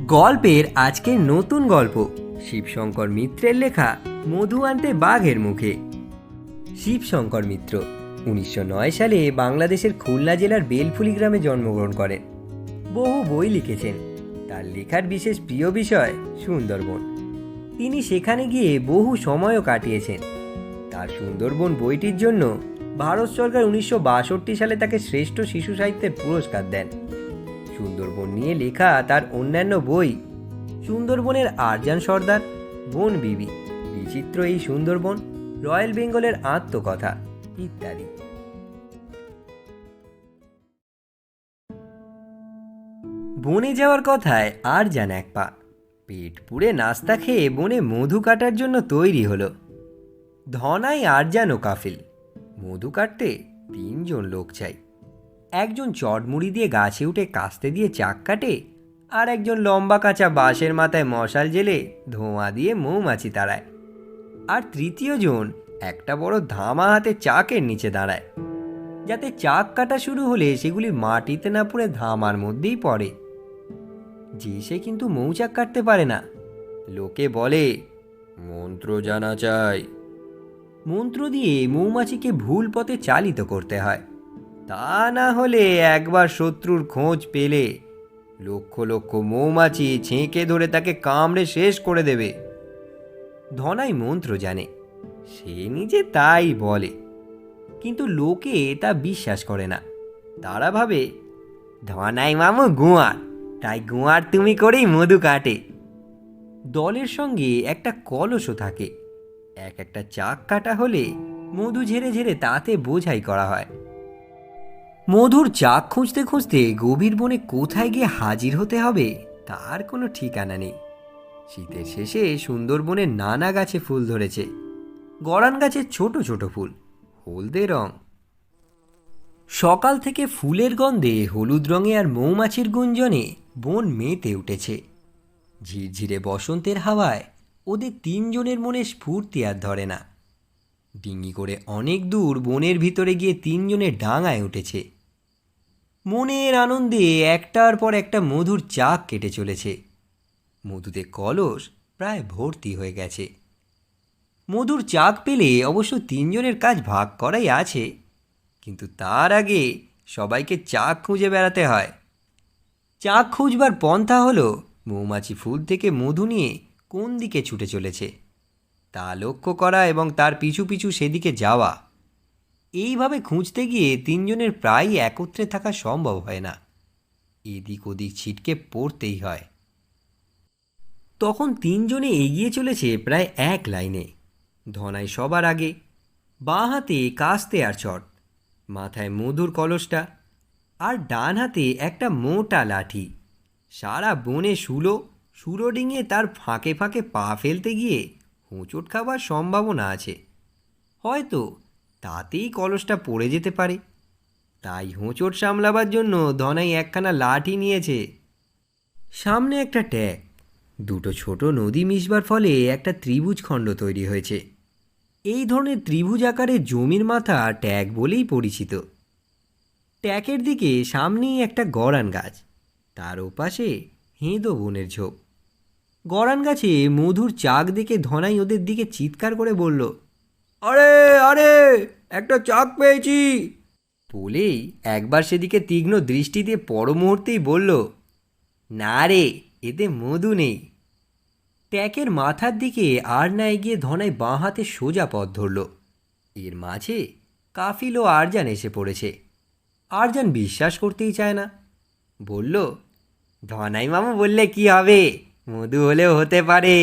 গল্পের আজকের নতুন গল্প শিবশঙ্কর মিত্রের লেখা মধু আনতে বাঘের মুখে। শিবশঙ্কর মিত্র 1909 সালে বাংলাদেশের খুলনা জেলার বেলফুলি গ্রামে জন্মগ্রহণ করেন। বহু বই লিখেছেন। তার লেখার বিশেষ প্রিয় বিষয় সুন্দরবন। তিনি সেখানে গিয়ে বহু সময়ও কাটিয়েছেন। তার সুন্দরবন বইটির জন্য ভারত সরকার 1962 সালে তাকে শ্রেষ্ঠ শিশু সাহিত্যের পুরস্কার দেন। সুন্দরবন নিয়ে লেখা তার অন্যান্য বই সুন্দরবনের আরজান সর্দার, বন বিবি, বিচিত্র এই সুন্দরবন, রয়্যাল বেঙ্গলের আত্মকথা ইত্যাদি। বনে যাওয়ার কথায় আরজান এক পা। পেট পুড়ে নাস্তা খেয়ে বনে মধু কাটার জন্য তৈরি হলো। ধনাই, আরজান ও কাফিল। মধু কাটতে 3 জন লোক চাই। একজন চটমুড়ি দিয়ে গাছে উঠে কাস্তে দিয়ে চাক কাটে, আর একজন লম্বা কাঁচা বাঁশের মাথায় মশাল জেলে ধোঁয়া দিয়ে মৌমাছি তাড়ায়, আর তৃতীয় জন একটা বড় ধামা হাতে চাকের নিচে দাঁড়ায়, যাতে চাক কাটা শুরু হলে সেগুলি মাটিতে না পড়ে ধামার মধ্যেই পড়ে। যে সে কিন্তু মৌচাক কাটতে পারে না। লোকে বলে, মন্ত্র জানা চাই। মন্ত্র দিয়ে মৌমাছিকে ভুল পথে চালিত করতে হয়। তা না হলে একবার শত্রুর খোঁজ পেলে লক্ষ লক্ষ মৌমাছি ছেঁকে ধরে তাকে কামড়ে শেষ করে দেবে। ধনাই মন্ত্র জানে, সে নিজে তাই বলে, কিন্তু লোকে তা বিশ্বাস করে না। তারা ভাবে, ধনাই মামু গুয়ার, তাই গুয়ার তুমি করেই মধু কাটে। দলের সঙ্গে একটা কলসও থাকে। একটা চাক কাটা হলে মধু ঝেড়ে ঝেড়ে তাতে বোঝাই করা হয়। মধুর চাক খুঁজতে খুঁজতে গভীর বনে কোথায় গিয়ে হাজির হতে হবে তার কোনো ঠিকানা নেই। শীতের শেষে সুন্দরবনের নানা গাছে ফুল ধরেছে। গরান গাছের ছোট ছোট ফুল, হলদে রং। সকাল থেকে ফুলের গন্ধে, হলুদ রঙে আর মৌমাছির গুঞ্জনে বন মেতে উঠেছে। ঝিরঝিরে বসন্তের হাওয়ায় ওদের 3 জনের মনে স্ফূর্তি আর ধরে না। ডিঙি করে অনেক দূর বনের ভিতরে গিয়ে 3 জনের ডাঙায় উঠেছে। মনের আনন্দে একটার পর একটা মধুর চাক কেটে চলেছে। মধুতে কলস প্রায় ভর্তি হয়ে গেছে। মধুর চাক পেলে অবশ্য 3 জনের কাজ ভাগ করাই আছে, কিন্তু তার আগে সবাইকে চাক খুঁজে বেড়াতে হয়। চাক খুঁজবার পন্থা হলো মৌমাছি ফুল থেকে মধু নিয়ে কোন দিকে ছুটে চলেছে তা লক্ষ্য করা এবং তার পিছু পিছু সেদিকে যাওয়া। এইভাবে খুঁজতে গিয়ে 3 জনের প্রায় একত্রে থাকা সম্ভব হয় না। এদিক ওদিক ছিটকে পড়তেই হয়। তখন 3 জনে এগিয়ে চলেছে প্রায় এক লাইনে। ধনাই সবার আগে, বাঁ হাতে কাস্তে আর চট, মাথায় মধুর কলসটা, আর ডান হাতে একটা মোটা লাঠি। সারা বনে সুলো ডিঙিয়ে তার ফাঁকে ফাঁকে পা ফেলতে গিয়ে হোঁচট খাবার সম্ভাবনা আছে। হয়তো তাতেই কলসটা পড়ে যেতে পারে। তাই হোঁচট সামলাবার জন্য ধনাই একখানা লাঠি নিয়েছে। সামনে একটা ট্যাগ। 2টো ছোট নদী মিশবার ফলে একটা ত্রিভুজ খণ্ড তৈরি হয়েছে। এই ধরনের ত্রিভুজ আকারের জমির মাথা ট্যাগ বলেই পরিচিত। ট্যাগের দিকে সামনেই একটা গরান গাছ, তার ওপাশে হেঁদো বনের ঝোপ। গরান গাছে মধুর চাক দেখে ধনাই ওদের দিকে চিৎকার করে বলল, আরে আরে, একটা চাক পেয়েছি। বলেই একবার সেদিকে তীক্ষ্ণ দৃষ্টি দিয়ে পর মুহূর্তেই বলল, না রে, এতে মধু নেই। ট্যাকের মাথার দিকে আর না এগিয়ে ধনাই বাঁ হাতে সোজা পথ ধরল। এর মাঝে কাফিল ও আরজান এসে পড়েছে। আরজান বিশ্বাস করতেই চায় না। বলল, ধনাই মামু বললে কি হবে, মধু হলেও হতে পারে।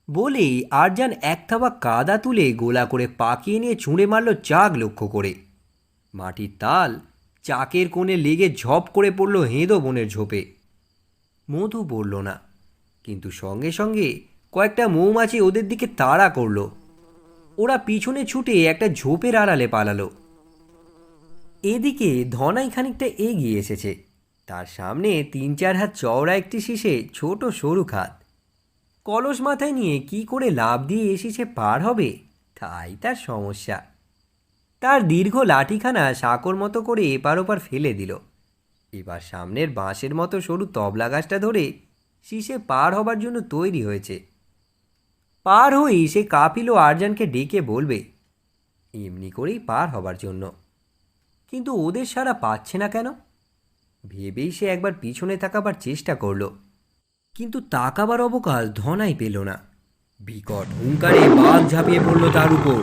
বলেই আরজান এক থাবা কাদা তুলে গোলা করে পাকিয়ে নিয়ে ছুঁড়ে মারল চাক লক্ষ্য করে। মাটির তাল চাকের কোণে লেগে ঝপ করে পড়ল হেঁদো বনের ঝোপে। মধু পড়ল না, কিন্তু সঙ্গে সঙ্গে কয়েকটা মৌমাছি ওদের দিকে তাড়া করল। ওরা পিছনে ছুটে একটা ঝোপের আড়ালে পালালো। এদিকে ধনাই খানিকটা এগিয়ে এসেছে। তার সামনে 3-4 হাত চওড়া একটি শীষে ছোট সরু খাদ। কলস মাথায় নিয়ে কি করে লাফ দিয়ে এসেছে পার হবে, তাই তার সমস্যা। তার দীর্ঘ লাঠিখানা সাঁকোর মতো করে এপার ওপার ফেলে দিল। এবার সামনের বাঁশের মতো সরু তবলা গাছটা ধরে শীষে পার হবার জন্য তৈরি হয়েছে। পার হয়েই সে কাপিল ও আরজানকে ডেকে বলবে এমনি করেই পার হবার জন্য, কিন্তু ওদের সাড়া পাচ্ছে না কেন? ভেবেই সে একবার পিছনে তাকাবার চেষ্টা করল, কিন্তু তাকাবার অবকাশ ধনাই পেল না। বিকট হুঙ্কারে বাঘ ঝাঁপিয়ে পড়ল তার উপর।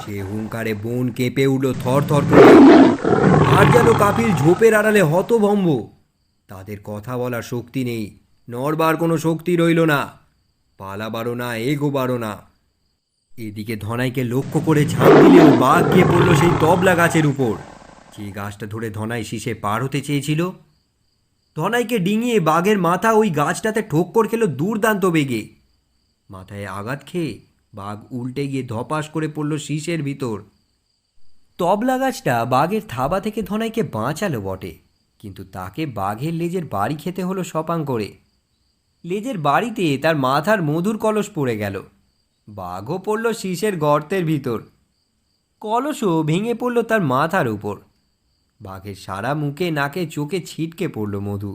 সে হুঙ্কারে বন কেঁপে উঠল থর থর করে। আর যেন কাপিল ঝোপের আড়ালে হতভম্ব। তাদের কথা বলার শক্তি নেই, নড়বার কোনো শক্তি রইল না, পালাবারও না, এগোবারও না। এদিকে ধনাইকে লক্ষ্য করে ঝাঁপ দিলেও বাঘ গিয়ে পড়ল সেই তবলা গাছের উপর, যে গাছটা ধরে ধনাই শীষে পার হতে চেয়েছিল। ধনাইকে ডিঙিয়ে বাঘের মাথা ওই গাছটাতে ঠোক্কর খেল দুর্দান্ত বেগে। মাথায় আঘাত খেয়ে বাঘ উল্টে গিয়ে ধপাস করে পড়ল শীষের ভিতর। তবলা গাছটা বাঘের থাবা থেকে ধনাইকে বাঁচালো বটে, কিন্তু তাকে বাঘের লেজের বাড়ি খেতে হলো সপাং করে। লেজের বাড়িতে তার মাথার মধুর কলস পড়ে গেল। বাঘও পড়ল শীষের গর্তের ভিতর। কলসও ভেঙে পড়ল তার মাথার উপর। বাঘের সারা মুখে নাকে চোখে ছিটকে পড়ল মধু।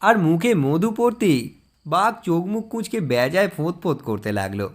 আর মুখে মধু পড়তেই বাঘ চোখ মুখ কুঁচকে বেজায় ফোঁত ফোঁত করতে লাগলো।